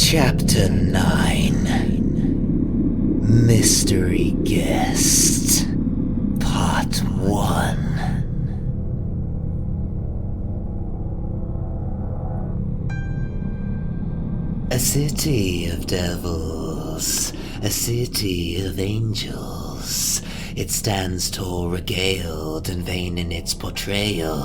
Chapter 9 Mystery Guest Part 1. A city of devils, a city of angels. It stands tall, regaled, and vain in its portrayal.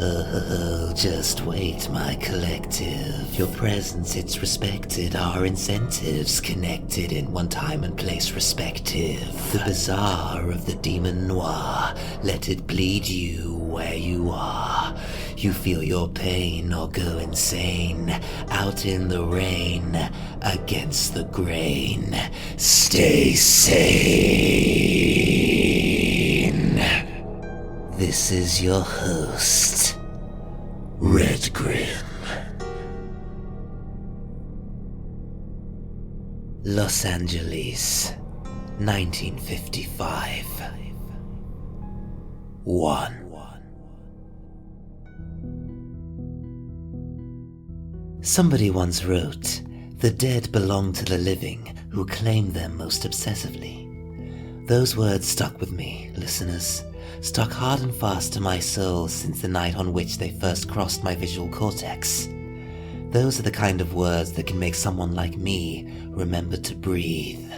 Oh, just wait, my collective. Your presence, it's respected. Our incentives connected in one time and place respective. The bazaar of the Demon Noir. Let it bleed you where you are. You feel your pain or go insane. Out in the rain, against the grain. Stay sane. This is your host, RedGrin. Los Angeles, 1955. 1. Somebody once wrote, "The dead belong to the living who claim them most obsessively." Those words stuck with me, listeners. Stuck hard and fast to my soul since the night on which they first crossed my visual cortex. Those are the kind of words that can make someone like me remember to breathe.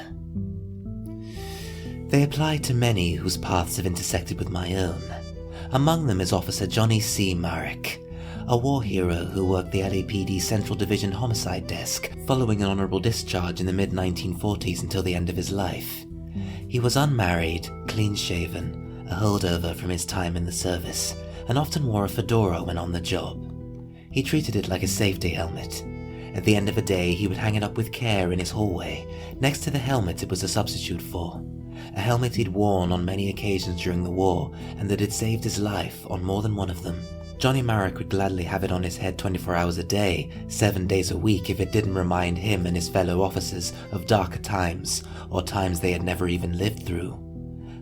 They apply to many whose paths have intersected with my own. Among them is Officer Johnny Marek, a war hero who worked the LAPD Central Division Homicide Desk following an honorable discharge in the mid-1940s until the end of his life. He was unmarried, clean-shaven, a holdover from his time in the service, and often wore a fedora when on the job. He treated it like a safety helmet. At the end of a day, he would hang it up with care in his hallway, next to the helmet it was a substitute for. A helmet he'd worn on many occasions during the war, and that had saved his life on more than one of them. Johnny Marek would gladly have it on his head 24 hours a day, 7 days a week if it didn't remind him and his fellow officers of darker times, or times they had never even lived through.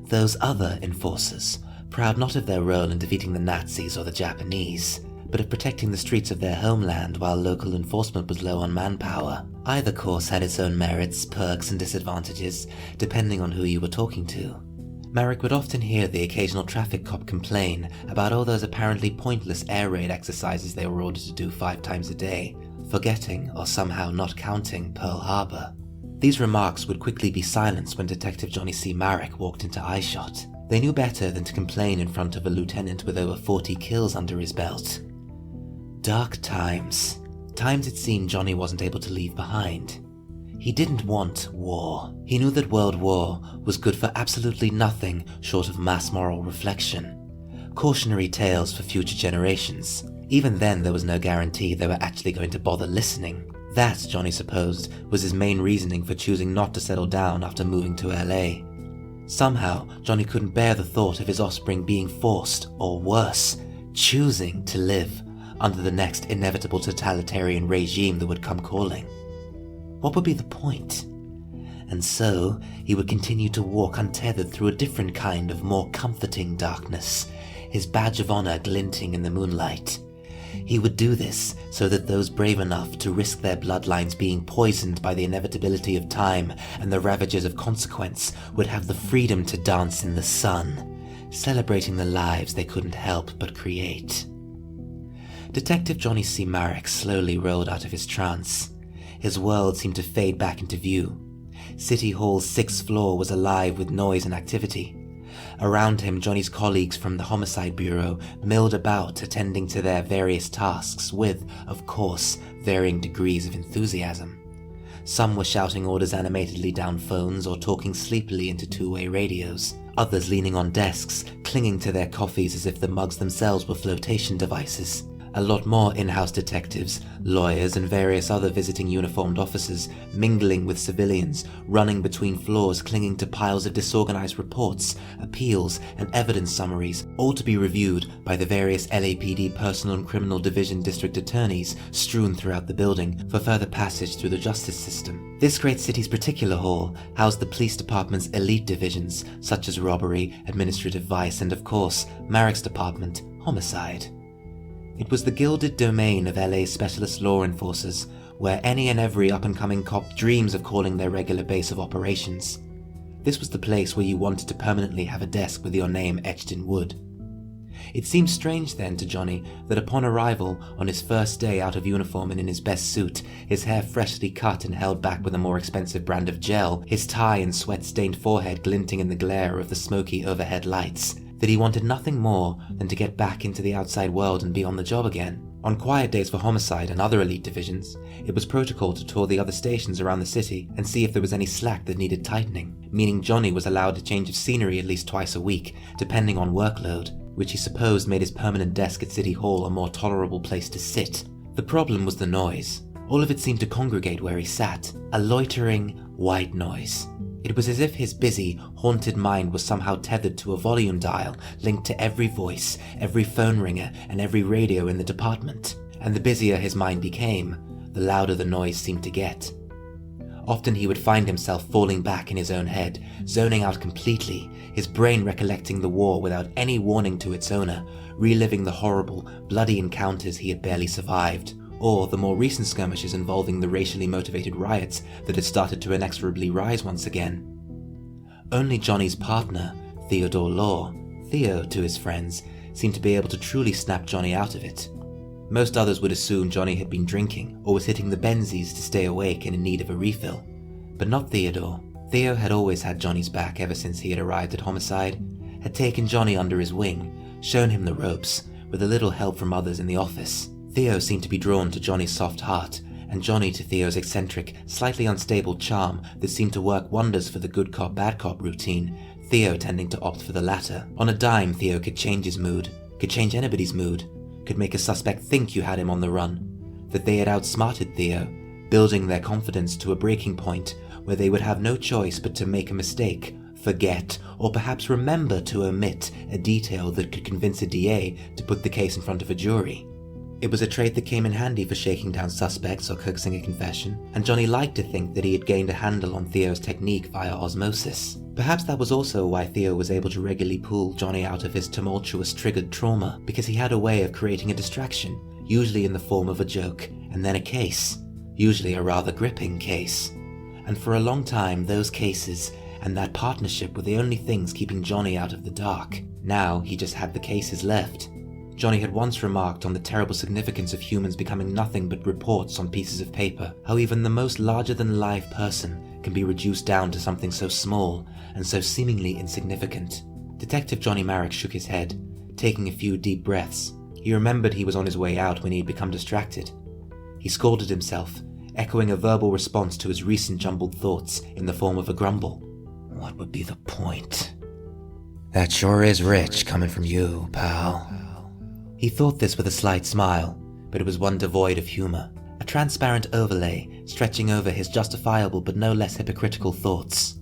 Those other enforcers, proud not of their role in defeating the Nazis or the Japanese, but of protecting the streets of their homeland while local enforcement was low on manpower. Either course had its own merits, perks, and disadvantages, depending on who you were talking to. Marek would often hear the occasional traffic cop complain about all those apparently pointless air raid exercises they were ordered to do 5 times a day, forgetting or somehow not counting Pearl Harbor. These remarks would quickly be silenced when Detective Johnny Marek walked into eyeshot. They knew better than to complain in front of a lieutenant with over 40 kills under his belt. Dark times. Times it seemed Johnny wasn't able to leave behind. He didn't want war. He knew that World War was good for absolutely nothing short of mass moral reflection. Cautionary tales for future generations. Even then there was no guarantee they were actually going to bother listening. That, Johnny supposed, was his main reasoning for choosing not to settle down after moving to LA. Somehow, Johnny couldn't bear the thought of his offspring being forced, or worse, choosing to live under the next inevitable totalitarian regime that would come calling. What would be the point? And so, he would continue to walk untethered through a different kind of more comforting darkness, his badge of honor glinting in the moonlight. He would do this so that those brave enough to risk their bloodlines being poisoned by the inevitability of time and the ravages of consequence would have the freedom to dance in the sun, celebrating the lives they couldn't help but create. Detective Johnny Marek slowly rolled out of his trance. His world seemed to fade back into view. City Hall's 6th floor was alive with noise and activity. Around him, Johnny's colleagues from the Homicide Bureau milled about, attending to their various tasks with, of course, varying degrees of enthusiasm. Some were shouting orders animatedly down phones or talking sleepily into two-way radios. Others leaning on desks, clinging to their coffees as if the mugs themselves were flotation devices. A lot more in-house detectives, lawyers, and various other visiting uniformed officers mingling with civilians, running between floors clinging to piles of disorganized reports, appeals, and evidence summaries, all to be reviewed by the various LAPD Personal and Criminal Division district attorneys strewn throughout the building for further passage through the justice system. This great city's particular hall housed the police department's elite divisions, such as robbery, administrative vice, and of course, Marek's department, homicide. It was the gilded domain of LA's specialist law enforcers, where any and every up-and-coming cop dreams of calling their regular base of operations. This was the place where you wanted to permanently have a desk with your name etched in wood. It seemed strange then to Johnny that upon arrival, on his first day out of uniform and in his best suit, his hair freshly cut and held back with a more expensive brand of gel, his tie and sweat-stained forehead glinting in the glare of the smoky overhead lights, that he wanted nothing more than to get back into the outside world and be on the job again. On quiet days for homicide and other elite divisions, it was protocol to tour the other stations around the city and see if there was any slack that needed tightening, meaning Johnny was allowed a change of scenery at least twice a week, depending on workload, which he supposed made his permanent desk at City Hall a more tolerable place to sit. The problem was the noise. All of it seemed to congregate where he sat, a loitering, white noise. It was as if his busy, haunted mind was somehow tethered to a volume dial linked to every voice, every phone ringer, and every radio in the department. And the busier his mind became, the louder the noise seemed to get. Often he would find himself falling back in his own head, zoning out completely, his brain recollecting the war without any warning to its owner, reliving the horrible, bloody encounters he had barely survived, or the more recent skirmishes involving the racially motivated riots that had started to inexorably rise once again. Only Johnny's partner, Theodore Law, Theo to his friends, seemed to be able to truly snap Johnny out of it. Most others would assume Johnny had been drinking or was hitting the benzies to stay awake and in need of a refill. But not Theodore. Theo had always had Johnny's back ever since he had arrived at Homicide, had taken Johnny under his wing, shown him the ropes, with a little help from others in the office. Theo seemed to be drawn to Johnny's soft heart, and Johnny to Theo's eccentric, slightly unstable charm that seemed to work wonders for the good cop, bad cop routine, Theo tending to opt for the latter. On a dime, Theo could change his mood, could change anybody's mood, could make a suspect think you had him on the run, that they had outsmarted Theo, building their confidence to a breaking point where they would have no choice but to make a mistake, forget, or perhaps remember to omit a detail that could convince a DA to put the case in front of a jury. It was a trait that came in handy for shaking down suspects or coaxing a confession, and Johnny liked to think that he had gained a handle on Theo's technique via osmosis. Perhaps that was also why Theo was able to regularly pull Johnny out of his tumultuous triggered trauma, because he had a way of creating a distraction, usually in the form of a joke, and then a case, usually a rather gripping case. And for a long time, those cases and that partnership were the only things keeping Johnny out of the dark. Now he just had the cases left. Johnny had once remarked on the terrible significance of humans becoming nothing but reports on pieces of paper, how even the most larger-than-life person can be reduced down to something so small and so seemingly insignificant. Detective Johnny Marek shook his head, taking a few deep breaths. He remembered he was on his way out when he had become distracted. He scolded himself, echoing a verbal response to his recent jumbled thoughts in the form of a grumble. What would be the point? That sure is rich coming from you, pal. He thought this with a slight smile, but it was one devoid of humor, a transparent overlay stretching over his justifiable but no less hypocritical thoughts.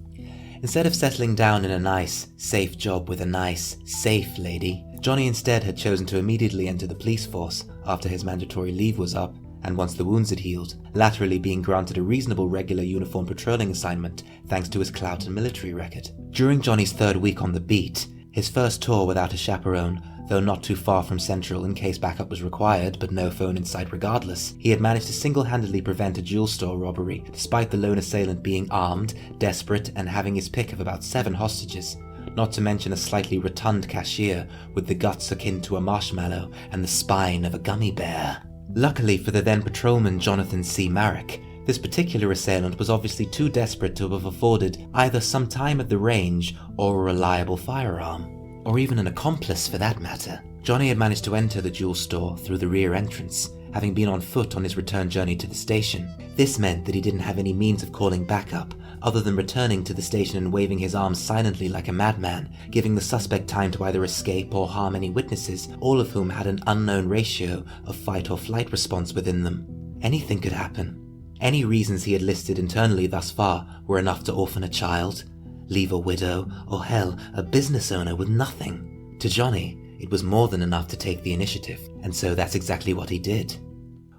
Instead of settling down in a nice, safe job with a nice, safe lady, Johnny instead had chosen to immediately enter the police force after his mandatory leave was up, and once the wounds had healed, laterally being granted a reasonable regular uniform patrolling assignment thanks to his clout and military record. During Johnny's third week on the beat, his first tour without a chaperone, though not too far from Central in case backup was required, but no phone in sight regardless, he had managed to single-handedly prevent a jewel store robbery, despite the lone assailant being armed, desperate, and having his pick of about 7 hostages, not to mention a slightly rotund cashier with the guts akin to a marshmallow and the spine of a gummy bear. Luckily for the then patrolman Jonathan C. Marek, this particular assailant was obviously too desperate to have afforded either some time at the range or a reliable firearm. Or even an accomplice for that matter. Johnny had managed to enter the jewel store through the rear entrance, having been on foot on his return journey to the station. This meant that he didn't have any means of calling backup, other than returning to the station and waving his arms silently like a madman, giving the suspect time to either escape or harm any witnesses, all of whom had an unknown ratio of fight or flight response within them. Anything could happen. Any reasons he had listed internally thus far were enough to orphan a child, leave a widow, or hell, a business owner with nothing. To Johnny, it was more than enough to take the initiative, and so that's exactly what he did.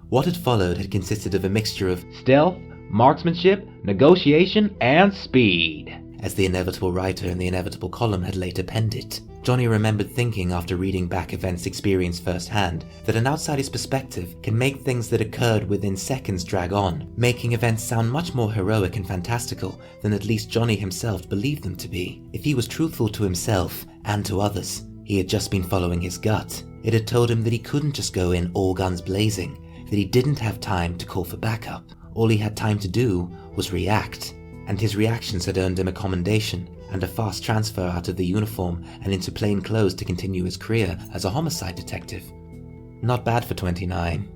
What had followed had consisted of a mixture of stealth, marksmanship, negotiation, and speed. as the inevitable writer in the inevitable column had later penned it. Johnny remembered thinking after reading back events experienced firsthand that an outsider's perspective can make things that occurred within seconds drag on, making events sound much more heroic and fantastical than at least Johnny himself believed them to be. If he was truthful to himself and to others, he had just been following his gut. It had told him that he couldn't just go in all guns blazing, that he didn't have time to call for backup. All he had time to do was react, and his reactions had earned him a commendation and a fast transfer out of the uniform and into plain clothes to continue his career as a homicide detective. Not bad for 29.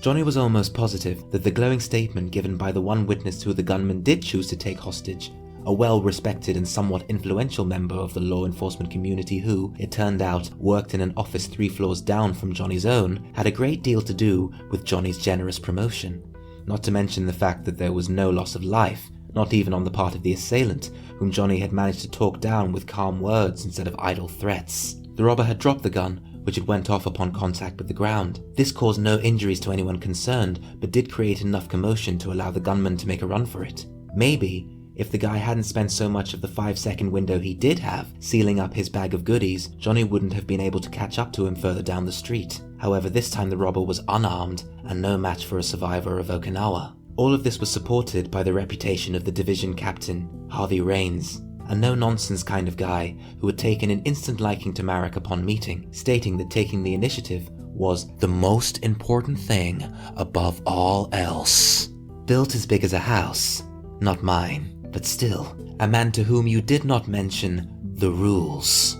Johnny was almost positive that the glowing statement given by the one witness who the gunman did choose to take hostage, a well-respected and somewhat influential member of the law enforcement community who, it turned out, worked in an office 3 floors down from Johnny's own, had a great deal to do with Johnny's generous promotion. Not to mention the fact that there was no loss of life, not even on the part of the assailant, whom Johnny had managed to talk down with calm words instead of idle threats. The robber had dropped the gun, which had went off upon contact with the ground. This caused no injuries to anyone concerned, but did create enough commotion to allow the gunman to make a run for it. Maybe, if the guy hadn't spent so much of the 5-second window he did have sealing up his bag of goodies, Johnny wouldn't have been able to catch up to him further down the street. However, this time the robber was unarmed and no match for a survivor of Okinawa. All of this was supported by the reputation of the division captain, Harvey Raines, a no-nonsense kind of guy who had taken an instant liking to Marek upon meeting, stating that taking the initiative was the most important thing above all else. Built as big as a house, not mine, but still, a man to whom you did not mention the rules.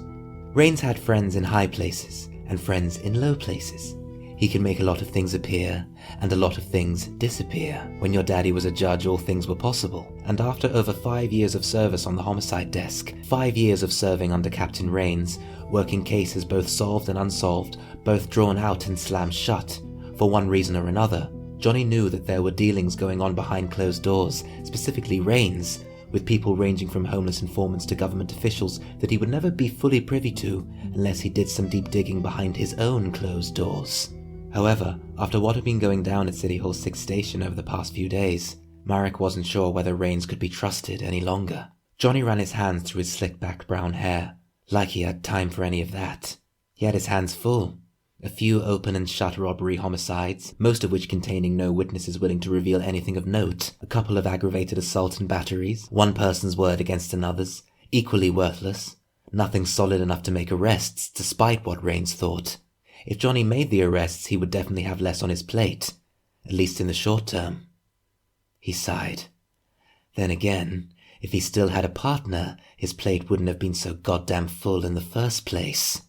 Raines had friends in high places and friends in low places. He could make a lot of things appear, and a lot of things disappear. When your daddy was a judge, all things were possible. And after over 5 years of service on the homicide desk, 5 years of serving under Captain Raines, working cases both solved and unsolved, both drawn out and slammed shut, for one reason or another, Johnny knew that there were dealings going on behind closed doors, specifically Raines, with people ranging from homeless informants to government officials that he would never be fully privy to unless he did some deep digging behind his own closed doors. However, after what had been going down at City Hall 6 Station over the past few days, Marek wasn't sure whether Raines could be trusted any longer. Johnny ran his hands through his slick-back brown hair, like he had time for any of that. He had his hands full. A few open and shut robbery homicides, most of which containing no witnesses willing to reveal anything of note, a couple of aggravated assault and batteries, one person's word against another's, equally worthless, nothing solid enough to make arrests, despite what Raines thought. If Johnny made the arrests, he would definitely have less on his plate, at least in the short term. He sighed. Then again, if he still had a partner, his plate wouldn't have been so goddamn full in the first place.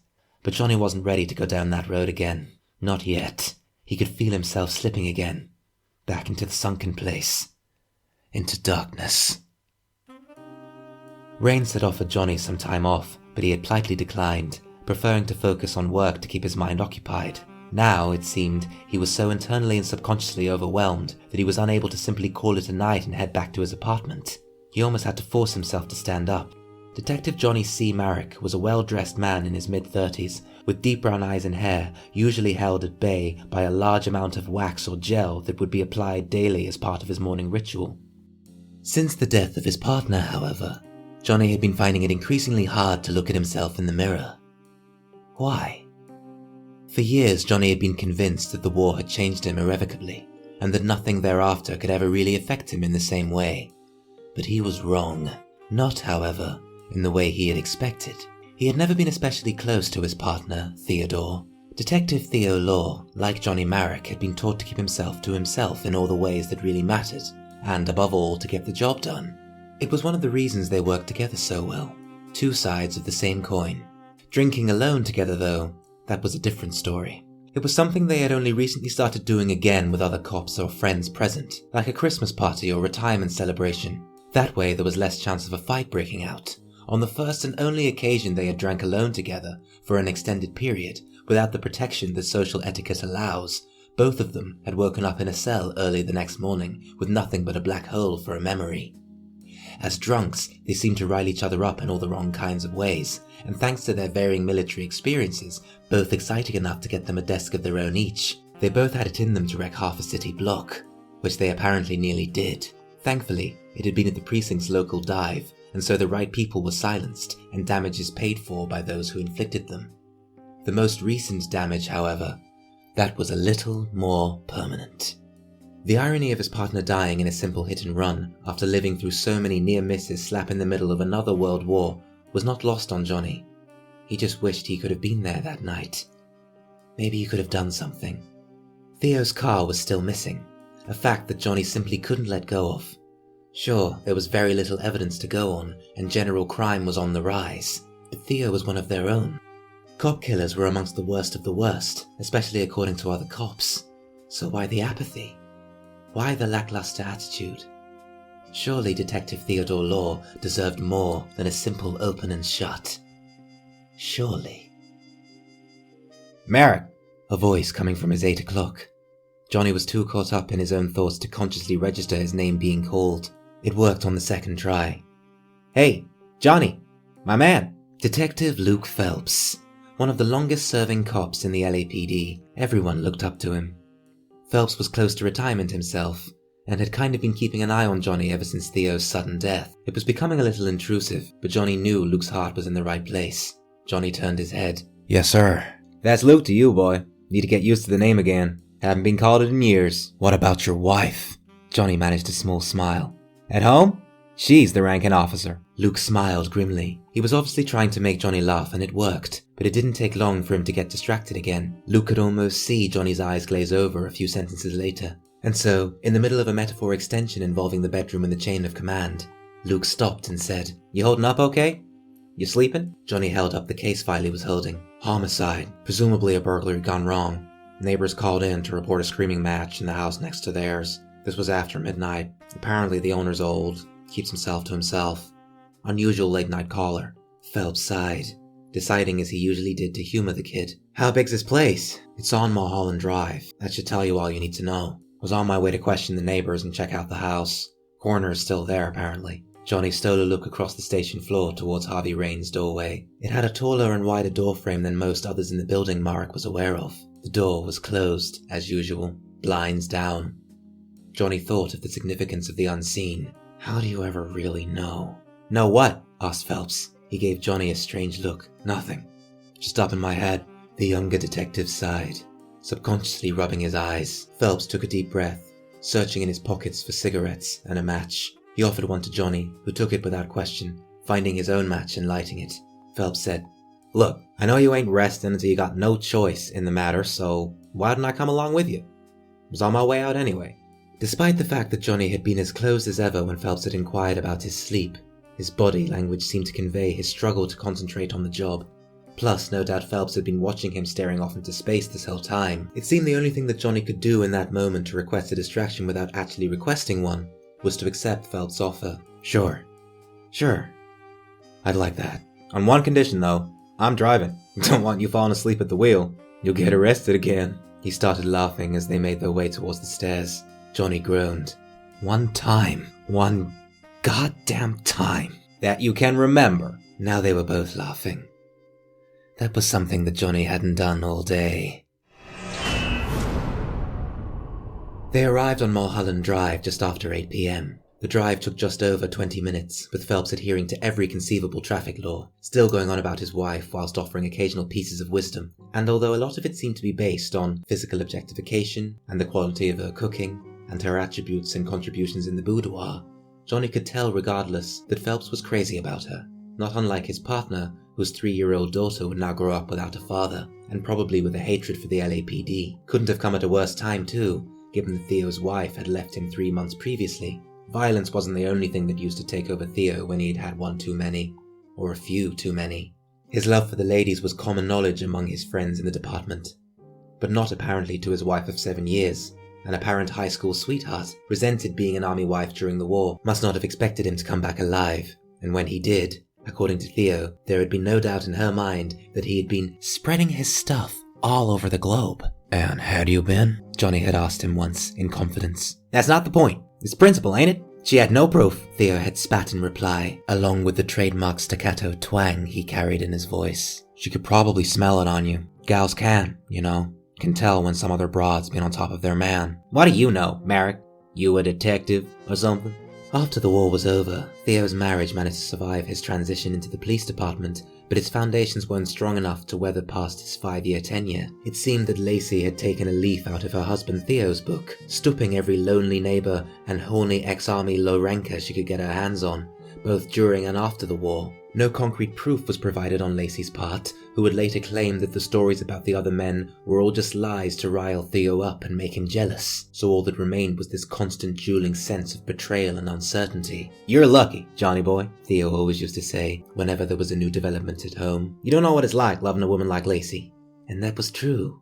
But Johnny wasn't ready to go down that road again. Not yet. He could feel himself slipping again. Back into the sunken place. Into darkness. Raines had offered Johnny some time off, but he had politely declined, preferring to focus on work to keep his mind occupied. Now, it seemed, he was so internally and subconsciously overwhelmed that he was unable to simply call it a night and head back to his apartment. He almost had to force himself to stand up. Detective Johnny C. Marek was a well-dressed man in his mid-30s, with deep brown eyes and hair, usually held at bay by a large amount of wax or gel that would be applied daily as part of his morning ritual. Since the death of his partner, however, Johnny had been finding it increasingly hard to look at himself in the mirror. Why? For years, Johnny had been convinced that the war had changed him irrevocably, and that nothing thereafter could ever really affect him in the same way. But he was wrong. Not, however, in the way he had expected. He had never been especially close to his partner, Theodore. Detective Theo Law, like Johnny Marek, had been taught to keep himself to himself in all the ways that really mattered, and above all, to get the job done. It was one of the reasons they worked together so well. Two sides of the same coin. Drinking alone together, though, that was a different story. It was something they had only recently started doing again with other cops or friends present, like a Christmas party or retirement celebration. That way there was less chance of a fight breaking out. On the first and only occasion they had drank alone together for an extended period, without the protection that social etiquette allows, both of them had woken up in a cell early the next morning with nothing but a black hole for a memory. As drunks, they seemed to rile each other up in all the wrong kinds of ways, and thanks to their varying military experiences, both exciting enough to get them a desk of their own each, they both had it in them to wreck half a city block, which they apparently nearly did. Thankfully, it had been at the precinct's local dive, and so the right people were silenced and damages paid for by those who inflicted them. The most recent damage, however, that was a little more permanent. The irony of his partner dying in a simple hit and run after living through so many near misses slap in the middle of another world war was not lost on Johnny. He just wished he could have been there that night. Maybe he could have done something. Theo's car was still missing, a fact that Johnny simply couldn't let go of. Sure, there was very little evidence to go on, and general crime was on the rise, but Theo was one of their own. Cop killers were amongst the worst of the worst, especially according to other cops. So why the apathy? Why the lackluster attitude? Surely Detective Theodore Law deserved more than a simple open and shut. Surely. Marek! A voice coming from his 8 o'clock. Johnny was too caught up in his own thoughts to consciously register his name being called. It worked on the second try. Hey, Johnny! My man! Detective Luke Phelps. One of the longest serving cops in the LAPD. Everyone looked up to him. Phelps was close to retirement himself, and had kind of been keeping an eye on Johnny ever since Theo's sudden death. It was becoming a little intrusive, but Johnny knew Luke's heart was in the right place. Johnny turned his head. Yes, sir. That's Luke to you, boy. Need to get used to the name again. Haven't been called it in years. What about your wife? Johnny managed a small smile. At home? She's the ranking officer. Luke smiled grimly. He was obviously trying to make Johnny laugh, and it worked, but it didn't take long for him to get distracted again. Luke could almost see Johnny's eyes glaze over a few sentences later. And so, in the middle of a metaphor extension involving the bedroom and the chain of command, Luke stopped and said, You holding up okay? You sleeping? Johnny held up the case file he was holding. Homicide, presumably a burglary gone wrong. Neighbors called in to report a screaming match in the house next to theirs. This was after midnight. Apparently the owner's old, keeps himself to himself. Unusual late-night caller. Phelps sighed, deciding as he usually did to humor the kid. How big's this place? It's on Mulholland Drive. That should tell you all you need to know. Was on my way to question the neighbors and check out the house. Coroner is still there, apparently. Johnny stole a look across the station floor towards Harvey Rain's doorway. It had a taller and wider doorframe than most others in the building Marek was aware of. The door was closed, as usual, blinds down. Johnny thought of the significance of the unseen. How do you ever really know? Know what? Asked Phelps. He gave Johnny a strange look. Nothing. Just up in my head. The younger detective sighed, subconsciously rubbing his eyes. Phelps took a deep breath, searching in his pockets for cigarettes and a match. He offered one to Johnny, who took it without question, finding his own match and lighting it. Phelps said, Look, I know you ain't resting until you got no choice in the matter, so why didn't I come along with you? I was on my way out anyway. Despite the fact that Johnny had been as closed as ever when Phelps had inquired about his sleep, his body language seemed to convey his struggle to concentrate on the job. Plus, no doubt Phelps had been watching him staring off into space this whole time. It seemed the only thing that Johnny could do in that moment to request a distraction without actually requesting one was to accept Phelps' offer. Sure. I'd like that. On one condition, though. I'm driving. Don't want you falling asleep at the wheel. You'll get arrested again. He started laughing as they made their way towards the stairs. Johnny groaned. One goddamn time. That you can remember. Now they were both laughing. That was something that Johnny hadn't done all day. They arrived on Mulholland Drive just after 8 p.m. The drive took just over 20 minutes, with Phelps adhering to every conceivable traffic law, still going on about his wife whilst offering occasional pieces of wisdom. And although a lot of it seemed to be based on physical objectification and the quality of her cooking and her attributes and contributions in the boudoir, Johnny could tell regardless that Phelps was crazy about her, not unlike his partner, whose 3-year-old daughter would now grow up without a father, and probably with a hatred for the LAPD. Couldn't have come at a worse time too, given that Theo's wife had left him 3 months previously. Violence wasn't the only thing that used to take over Theo when he'd had one too many, or a few too many. His love for the ladies was common knowledge among his friends in the department, but not apparently to his wife of 7 years. An apparent high school sweetheart, resented being an army wife during the war, must not have expected him to come back alive, and when he did, according to Theo, there had been no doubt in her mind that he had been spreading his stuff all over the globe. And had you been? Johnny had asked him once, in confidence. That's not the point. It's principle, ain't it? She had no proof, Theo had spat in reply, along with the trademark staccato twang he carried in his voice. She could probably smell it on you. Gals can, you know. Can tell when some other broad's been on top of their man. What do you know, Marek? You a detective or something? After the war was over, Theo's marriage managed to survive his transition into the police department, but its foundations weren't strong enough to weather past his 5-year tenure. It seemed that Lacey had taken a leaf out of her husband Theo's book, stooping every lonely neighbor and horny ex-army low-ranker she could get her hands on, both during and after the war. No concrete proof was provided on Lacey's part, who would later claim that the stories about the other men were all just lies to rile Theo up and make him jealous, so all that remained was this constant dueling sense of betrayal and uncertainty. "You're lucky, Johnny boy," Theo always used to say whenever there was a new development at home. "You don't know what it's like loving a woman like Lacey." And that was true.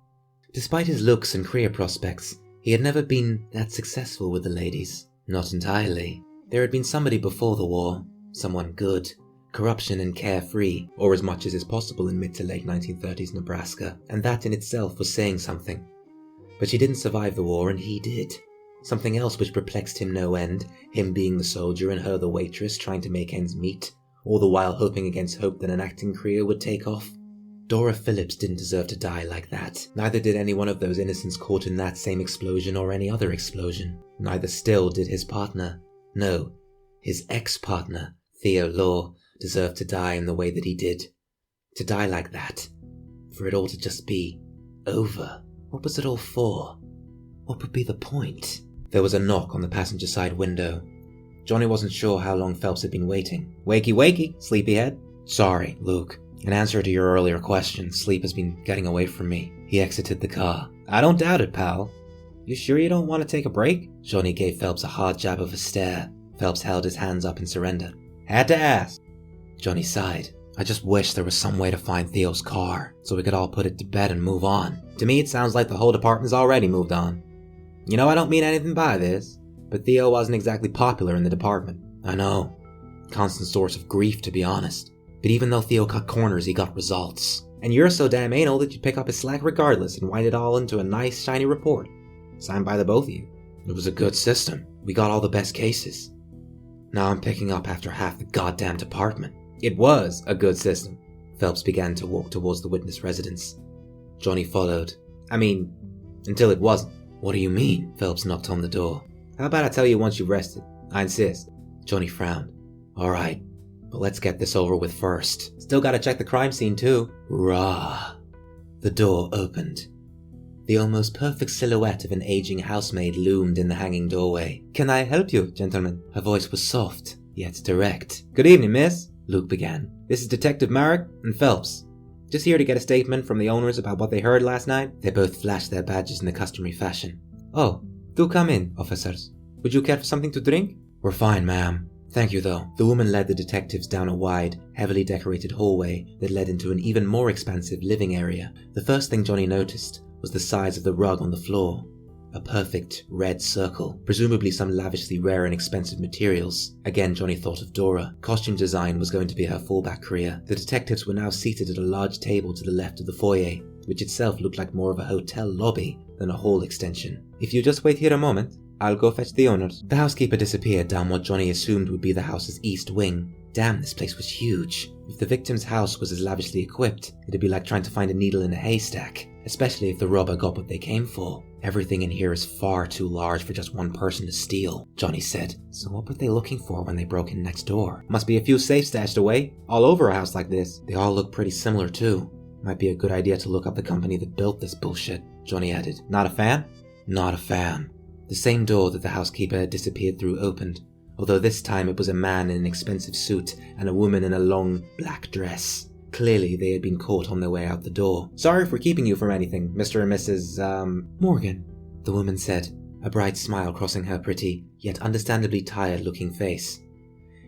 Despite his looks and career prospects, he had never been that successful with the ladies. Not entirely. There had been somebody before the war, someone good. Corruption and carefree, or as much as is possible in mid to late 1930s Nebraska, and that in itself was saying something. But she didn't survive the war and he did. Something else which perplexed him no end, him being the soldier and her the waitress trying to make ends meet, all the while hoping against hope that an acting career would take off. Dora Phillips didn't deserve to die like that. Neither did any one of those innocents caught in that same explosion or any other explosion. Neither still did his partner. No, his ex-partner, Theo Law, deserved to die in the way that he did. To die like that. For it all to just be over. What was it all for? What would be the point? There was a knock on the passenger side window. Johnny wasn't sure how long Phelps had been waiting. "Wakey, wakey, sleepyhead." "Sorry, Luke. In answer to your earlier question, sleep has been getting away from me." He exited the car. "I don't doubt it, pal. You sure you don't want to take a break?" Johnny gave Phelps a hard jab of a stare. Phelps held his hands up in surrender. "Had to ask." Johnny sighed. "I just wish there was some way to find Theo's car, so we could all put it to bed and move on. To me it sounds like the whole department's already moved on. You know, I don't mean anything by this, but Theo wasn't exactly popular in the department." "I know. Constant source of grief, to be honest. But even though Theo cut corners, he got results. And you're so damn anal that you'd pick up his slack regardless and wind it all into a nice, shiny report. Signed by the both of you. It was a good system. We got all the best cases. Now I'm picking up after half the goddamn department." "It was a good system." Phelps began to walk towards the witness residence. Johnny followed. "I mean, until it wasn't." "What do you mean?" Phelps knocked on the door. "How about I tell you once you've rested? I insist." Johnny frowned. "Alright, but let's get this over with first. Still gotta check the crime scene too." Rah. The door opened. The almost perfect silhouette of an aging housemaid loomed in the hanging doorway. "Can I help you, gentlemen?" Her voice was soft, yet direct. "Good evening, miss," Luke began. "This is Detective Marek and Phelps. Just here to get a statement from the owners about what they heard last night." They both flashed their badges in the customary fashion. "Oh, do come in, officers. Would you care for something to drink?" "We're fine, ma'am. Thank you, though." The woman led the detectives down a wide, heavily decorated hallway that led into an even more expansive living area. The first thing Johnny noticed was the size of the rug on the floor. A perfect red circle, presumably some lavishly rare and expensive materials. Again, Johnny thought of Dora. Costume design was going to be her fallback career. The detectives were now seated at a large table to the left of the foyer, which itself looked like more of a hotel lobby than a hall extension. "If you just wait here a moment, I'll go fetch the owners." The housekeeper disappeared down what Johnny assumed would be the house's east wing. Damn, this place was huge. If the victim's house was as lavishly equipped, it'd be like trying to find a needle in a haystack, especially if the robber got what they came for. "Everything in here is far too large for just one person to steal," Johnny said. "So what were they looking for when they broke in next door?" "Must be a few safes stashed away, all over a house like this." "They all look pretty similar too. Might be a good idea to look up the company that built this bullshit," Johnny added. "Not a fan?" "Not a fan." The same door that the housekeeper had disappeared through opened, although this time it was a man in an expensive suit and a woman in a long black dress. Clearly they had been caught on their way out the door. "Sorry for keeping you from anything, Mr. and Mrs. Morgan," the woman said, a bright smile crossing her pretty, yet understandably tired-looking face.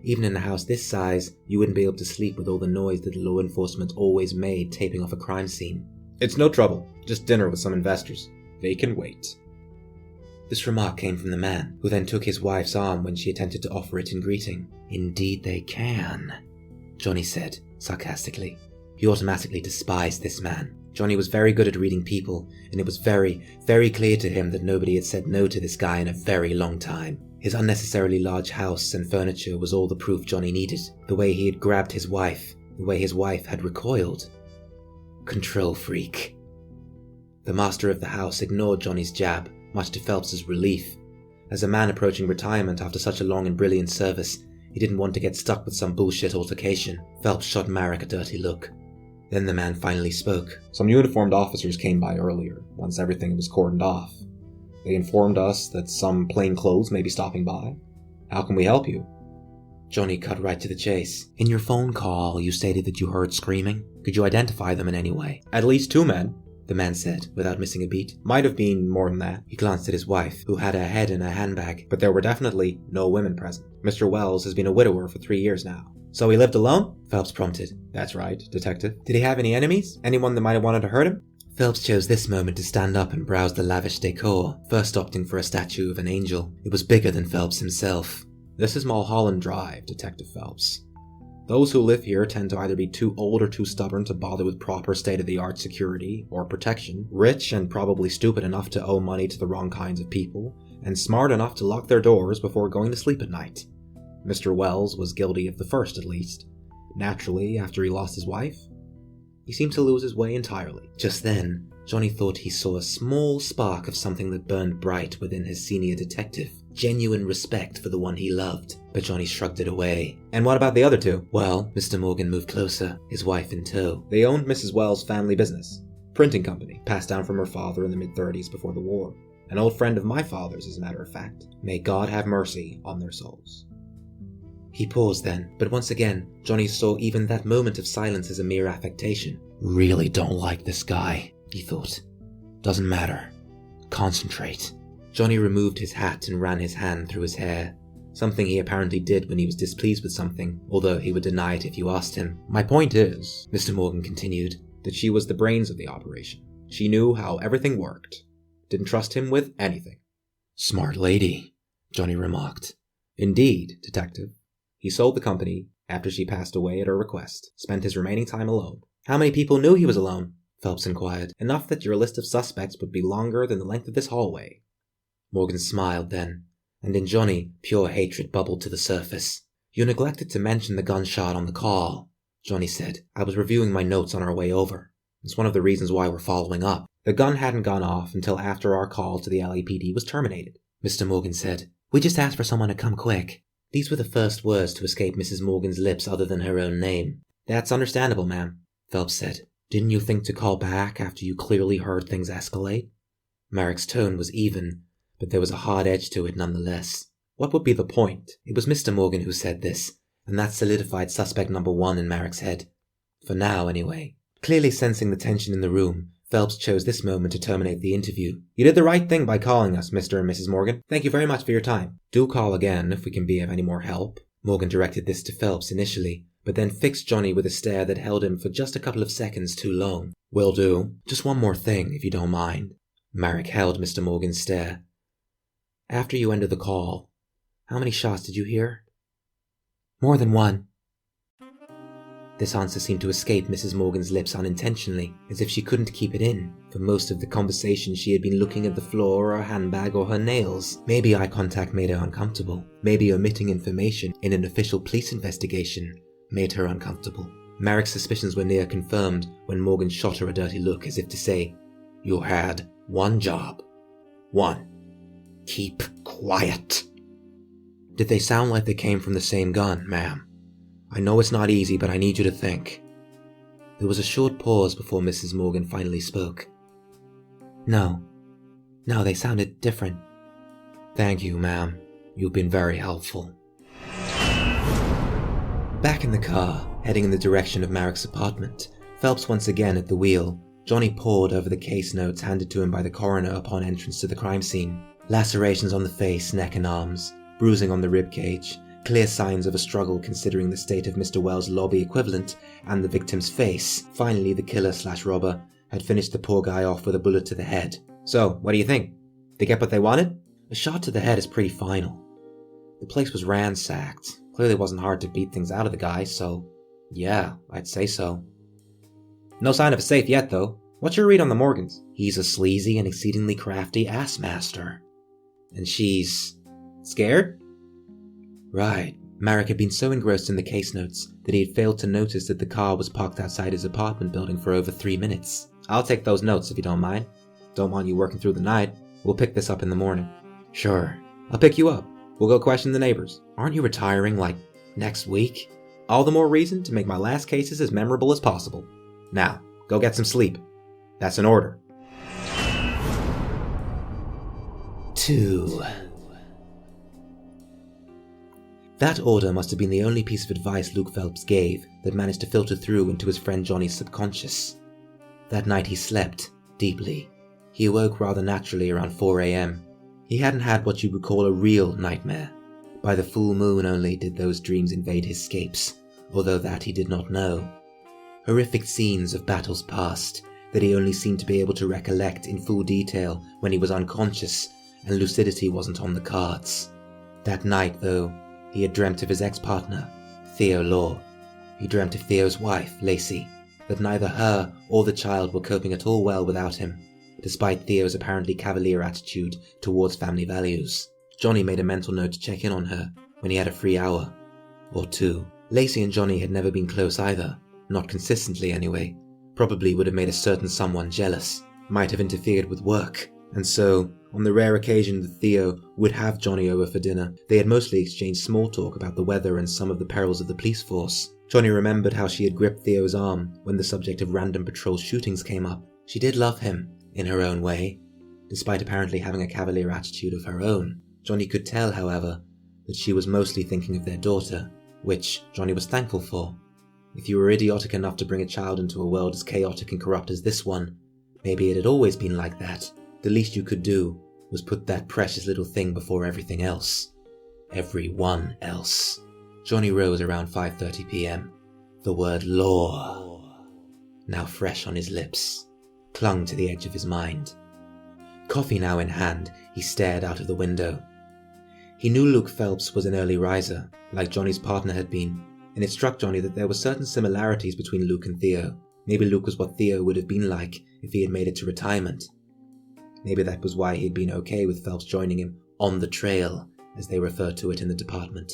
Even in a house this size, you wouldn't be able to sleep with all the noise that the law enforcement always made taping off a crime scene. "It's no trouble, just dinner with some investors. They can wait." This remark came from the man, who then took his wife's arm when she attempted to offer it in greeting. "Indeed they can," Johnny said, sarcastically. He automatically despised this man. Johnny was very good at reading people, and it was very, very clear to him that nobody had said no to this guy in a very long time. His unnecessarily large house and furniture was all the proof Johnny needed. The way he had grabbed his wife, the way his wife had recoiled. Control freak. The master of the house ignored Johnny's jab, much to Phelps's relief. As a man approaching retirement after such a long and brilliant service, he didn't want to get stuck with some bullshit altercation. Phelps shot Marek a dirty look. Then the man finally spoke. Some uniformed officers came by earlier, once everything was cordoned off. They informed us that some plainclothes may be stopping by. How can we help you? Johnny cut right to the chase. In your phone call, you stated that you heard screaming. Could you identify them in any way? At least 2 men, the man said, without missing a beat. Might have been more than that. He glanced at his wife, who had her head in a handbag. But there were definitely no women present. Mr. Wells has been a widower for 3 years now. So he lived alone? Phelps prompted. That's right, detective. Did he have any enemies? Anyone that might have wanted to hurt him? Phelps chose this moment to stand up and browse the lavish decor, first opting for a statue of an angel. It was bigger than Phelps himself. This is Mulholland Drive, Detective Phelps. Those who live here tend to either be too old or too stubborn to bother with proper state-of-the-art security or protection, rich and probably stupid enough to owe money to the wrong kinds of people, and smart enough to lock their doors before going to sleep at night. Mr. Wells was guilty of the first, at least. Naturally, after he lost his wife, he seemed to lose his way entirely. Just then, Johnny thought he saw a small spark of something that burned bright within his senior detective. Genuine respect for the one he loved. But Johnny shrugged it away. And what about the other 2? Well, Mr. Morgan moved closer, his wife in tow. They owned Mrs. Wells' family business. Printing company, passed down from her father in the mid-30s before the war. An old friend of my father's, as a matter of fact. May God have mercy on their souls. He paused then, but once again, Johnny saw even that moment of silence as a mere affectation. Really don't like this guy, he thought. Doesn't matter. Concentrate. Johnny removed his hat and ran his hand through his hair, something he apparently did when he was displeased with something, although he would deny it if you asked him. My point is, Mr. Morgan continued, that she was the brains of the operation. She knew how everything worked. Didn't trust him with anything. Smart lady, Johnny remarked. Indeed, detective. He sold the company after she passed away at her request, spent his remaining time alone. How many people knew he was alone? Phelps inquired. Enough that your list of suspects would be longer than the length of this hallway. Morgan smiled then, and in Johnny, pure hatred bubbled to the surface. You neglected to mention the gunshot on the call, Johnny said. I was reviewing my notes on our way over. It's one of the reasons why we're following up. The gun hadn't gone off until after our call to the LAPD was terminated, Mr. Morgan said. We just asked for someone to come quick. These were the first words to escape Mrs. Morgan's lips other than her own name. That's understandable, ma'am, Phelps said. Didn't you think to call back after you clearly heard things escalate? Marek's tone was even, but there was a hard edge to it nonetheless. What would be the point? It was Mr. Morgan who said this, and that solidified suspect number 1 in Marek's head. For now, anyway. Clearly sensing the tension in the room, Phelps chose this moment to terminate the interview. You did the right thing by calling us, Mr. and Mrs. Morgan. Thank you very much for your time. Do call again if we can be of any more help. Morgan directed this to Phelps initially, but then fixed Johnny with a stare that held him for just a couple of seconds too long. Will do. Just one more thing, if you don't mind. Marek held Mr. Morgan's stare. After you ended the call, how many shots did you hear? More than 1. This answer seemed to escape Mrs. Morgan's lips unintentionally, as if she couldn't keep it in. For most of the conversation she had been looking at the floor or her handbag or her nails. Maybe eye contact made her uncomfortable. Maybe omitting information in an official police investigation made her uncomfortable. Marek's suspicions were near confirmed when Morgan shot her a dirty look as if to say, You had one job. 1. Keep quiet. Did they sound like they came from the same gun, ma'am? I know it's not easy, but I need you to think. There was a short pause before Mrs. Morgan finally spoke. No, they sounded different. Thank you, ma'am. You've been very helpful. Back in the car, heading in the direction of Marek's apartment, Phelps once again at the wheel. Johnny pored over the case notes handed to him by the coroner upon entrance to the crime scene. Lacerations on the face, neck and arms, bruising on the rib cage, clear signs of a struggle considering the state of Mr. Wells' lobby equivalent and the victim's face. Finally, the killer/robber had finished the poor guy off with a bullet to the head. So, what do you think? They get what they wanted? A shot to the head is pretty final. The place was ransacked. Clearly wasn't hard to beat things out of the guy, so yeah, I'd say so. No sign of a safe yet, though. What's your read on the Morgans? He's a sleazy and exceedingly crafty ass master. And she's scared? Right. Marek had been so engrossed in the case notes that he had failed to notice that the car was parked outside his apartment building for over 3 minutes. I'll take those notes if you don't mind. Don't want you working through the night. We'll pick this up in the morning. Sure. I'll pick you up. We'll go question the neighbors. Aren't you retiring, next week? All the more reason to make my last cases as memorable as possible. Now, go get some sleep. That's an order. 2. That order must have been the only piece of advice Luke Phelps gave that managed to filter through into his friend Johnny's subconscious. That night he slept deeply. He awoke rather naturally around 4 a.m. He hadn't had what you would call a real nightmare. By the full moon only did those dreams invade his scapes, although that he did not know. Horrific scenes of battles past that he only seemed to be able to recollect in full detail when he was unconscious and lucidity wasn't on the cards. That night, though, he had dreamt of his ex-partner, Theo Law. He dreamt of Theo's wife, Lacey, that neither her or the child were coping at all well without him, despite Theo's apparently cavalier attitude towards family values. Johnny made a mental note to check in on her when he had a free hour or two. Lacey and Johnny had never been close either, not consistently anyway. Probably would have made a certain someone jealous, might have interfered with work, and so, on the rare occasion that Theo would have Johnny over for dinner, they had mostly exchanged small talk about the weather and some of the perils of the police force. Johnny remembered how she had gripped Theo's arm when the subject of random patrol shootings came up. She did love him, in her own way, despite apparently having a cavalier attitude of her own. Johnny could tell, however, that she was mostly thinking of their daughter, which Johnny was thankful for. If you were idiotic enough to bring a child into a world as chaotic and corrupt as this one, maybe it had always been like that. The least you could do was put that precious little thing before everything else. Everyone else. Johnny rose around 5:30 p.m. The word law, now fresh on his lips, clung to the edge of his mind. Coffee now in hand, he stared out of the window. He knew Luke Phelps was an early riser, like Johnny's partner had been, and it struck Johnny that there were certain similarities between Luke and Theo. Maybe Luke was what Theo would have been like if he had made it to retirement. Maybe that was why he had been okay with Phelps joining him on the trail, as they referred to it in the department.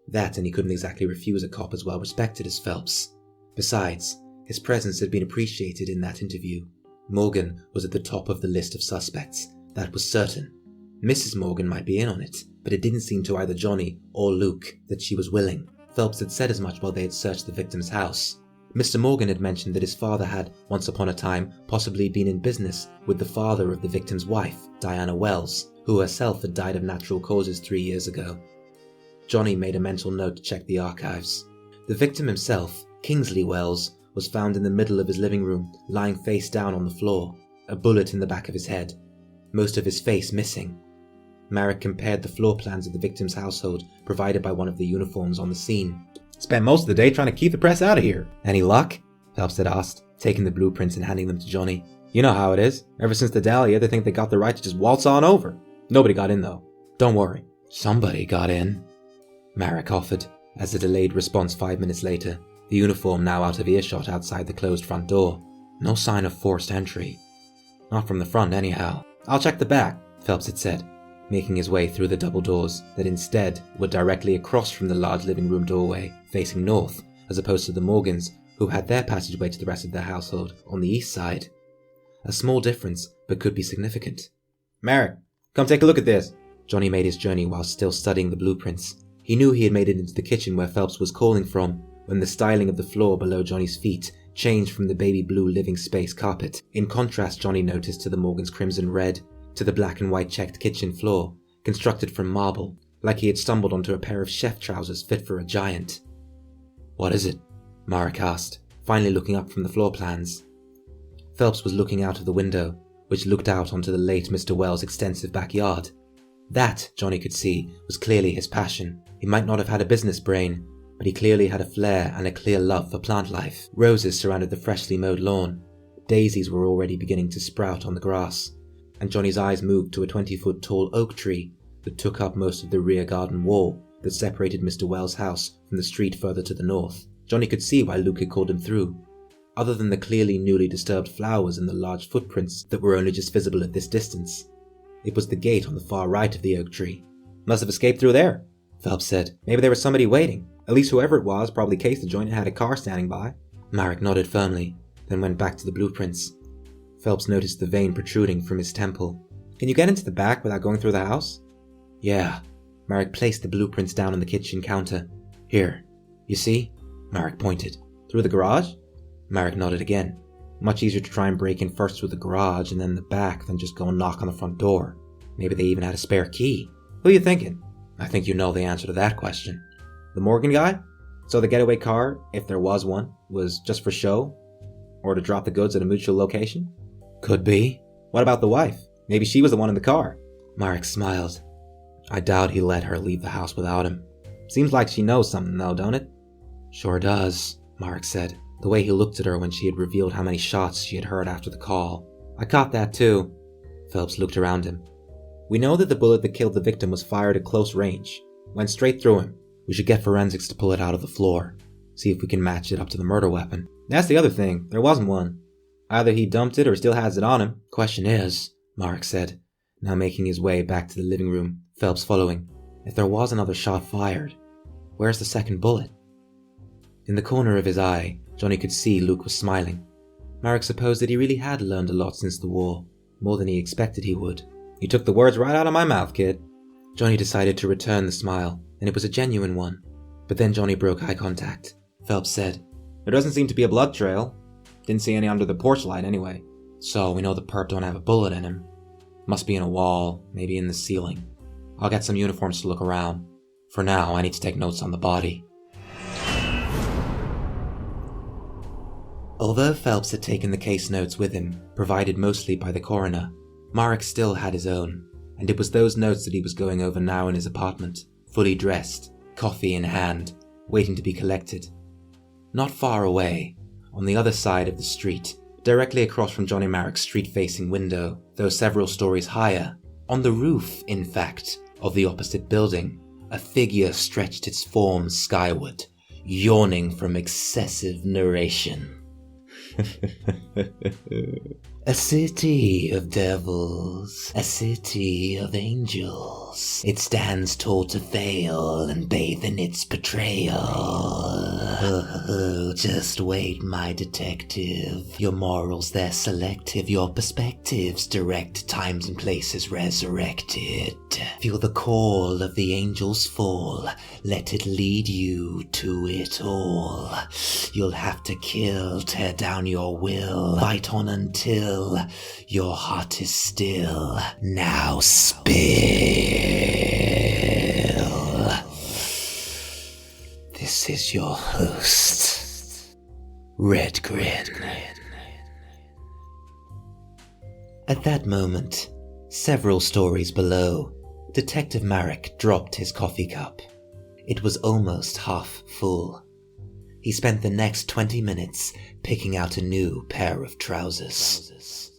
That, and he couldn't exactly refuse a cop as well respected as Phelps. Besides, his presence had been appreciated in that interview. Morgan was at the top of the list of suspects, that was certain. Mrs. Morgan might be in on it, but it didn't seem to either Johnny or Luke that she was willing. Phelps had said as much while they had searched the victim's house. Mr. Morgan had mentioned that his father had, once upon a time, possibly been in business with the father of the victim's wife, Diana Wells, who herself had died of natural causes 3 years ago. Johnny made a mental note to check the archives. The victim himself, Kingsley Wells, was found in the middle of his living room, lying face down on the floor, a bullet in the back of his head, most of his face missing. Marek compared the floor plans of the victim's household provided by one of the uniforms on the scene. Spent most of the day trying to keep the press out of here. Any luck? Phelps had asked, taking the blueprints and handing them to Johnny. You know how it is. Ever since the Dahlia, they think they got the right to just waltz on over. Nobody got in, though. Don't worry. Somebody got in, Marek offered, as a delayed response 5 minutes later, the uniform now out of earshot outside the closed front door. No sign of forced entry. Not from the front, anyhow. I'll check the back, Phelps had said, making his way through the double doors that instead were directly across from the large living room doorway, facing north, as opposed to the Morgans, who had their passageway to the rest of their household on the east side. A small difference, but could be significant. Marek, come take a look at this. Johnny made his journey while still studying the blueprints. He knew he had made it into the kitchen where Phelps was calling from, when the styling of the floor below Johnny's feet changed from the baby blue living space carpet. In contrast, Johnny noticed to the Morgan's crimson red, to the black and white checked kitchen floor, constructed from marble, like he had stumbled onto a pair of chef trousers fit for a giant. What is it? Marek asked, finally looking up from the floor plans. Phelps was looking out of the window, which looked out onto the late Mr. Wells' extensive backyard. That, Johnny could see, was clearly his passion. He might not have had a business brain, but he clearly had a flair and a clear love for plant life. Roses surrounded the freshly mowed lawn. Daisies were already beginning to sprout on the grass, and Johnny's eyes moved to a 20-foot tall oak tree that took up most of the rear garden wall that separated Mr. Wells' house from the street further to the north. Johnny could see why Luke had called him through. Other than the clearly newly disturbed flowers and the large footprints that were only just visible at this distance, it was the gate on the far right of the oak tree. Must have escaped through there, Phelps said. Maybe there was somebody waiting. At least whoever it was probably cased the joint and had a car standing by. Marek nodded firmly, then went back to the blueprints. Phelps noticed the vein protruding from his temple. Can you get into the back without going through the house? Yeah. Marek placed the blueprints down on the kitchen counter. Here. You see? Marek pointed. Through the garage? Marek nodded again. Much easier to try and break in first through the garage and then the back than just go and knock on the front door. Maybe they even had a spare key. Who are you thinking? I think you know the answer to that question. The Morgan guy? So the getaway car, if there was one, was just for show? Or to drop the goods at a mutual location? Could be. What about the wife? Maybe she was the one in the car. Marek smiled. I doubt he let her leave the house without him. Seems like she knows something though, don't it? Sure does, Marek said, the way he looked at her when she had revealed how many shots she had heard after the call. I caught that too. Phelps looked around him. We know that the bullet that killed the victim was fired at close range. Went straight through him. We should get forensics to pull it out of the floor. See if we can match it up to the murder weapon. That's the other thing. There wasn't one. Either he dumped it or still has it on him. Question is, Marek said, now making his way back to the living room, Phelps following. If there was another shot fired, where's the second bullet? In the corner of his eye, Johnny could see Luke was smiling. Marek supposed that he really had learned a lot since the war, more than he expected he would. You took the words right out of my mouth, kid. Johnny decided to return the smile, and it was a genuine one. But then Johnny broke eye contact. Phelps said, There doesn't seem to be a blood trail. Didn't see any under the porch light anyway. So we know the perp don't have a bullet in him. Must be in a wall, maybe in the ceiling. I'll get some uniforms to look around. For now, I need to take notes on the body. Although Phelps had taken the case notes with him, provided mostly by the coroner, Marek still had his own, and it was those notes that he was going over now in his apartment, fully dressed, coffee in hand, waiting to be collected. Not far away, on the other side of the street, directly across from Johnny Marek's street-facing window, though several stories higher, on the roof, in fact, of the opposite building, a figure stretched its form skyward, yawning from excessive narration. A city of devils, a city of angels. It stands tall to fail and bathe in its portrayal. Oh, just wait, my detective. Your morals, they're selective. Your perspectives direct, times and places resurrected. Feel the call of the angels fall. Let it lead you to it all. You'll have to kill, tear down your will, fight on until your heart is still. Now spill. This is your host, RedGrin. At that moment, several stories below, Detective Marek dropped his coffee cup. It was almost half full. He spent the next 20 minutes picking out a new pair of trousers.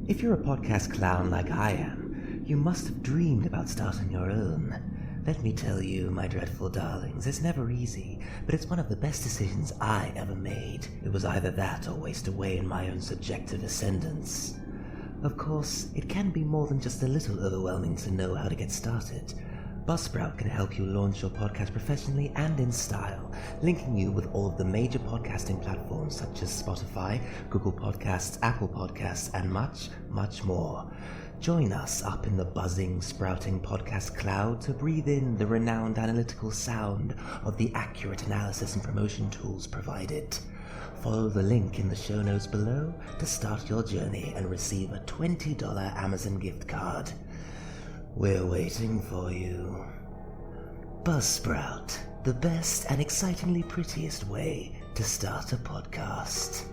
If you're a podcast clown like I am, you must have dreamed about starting your own. Let me tell you, my dreadful darlings, it's never easy, but it's one of the best decisions I ever made. It was either that or waste away in my own subjective ascendance. Of course, it can be more than just a little overwhelming to know how to get started. Buzzsprout can help you launch your podcast professionally and in style, linking you with all of the major podcasting platforms such as Spotify, Google Podcasts, Apple Podcasts, and much, much more. Join us up in the buzzing, sprouting podcast cloud to breathe in the renowned analytical sound of the accurate analysis and promotion tools provided. Follow the link in the show notes below to start your journey and receive a $20 Amazon gift card. We're waiting for you. Buzzsprout, the best and excitingly prettiest way to start a podcast.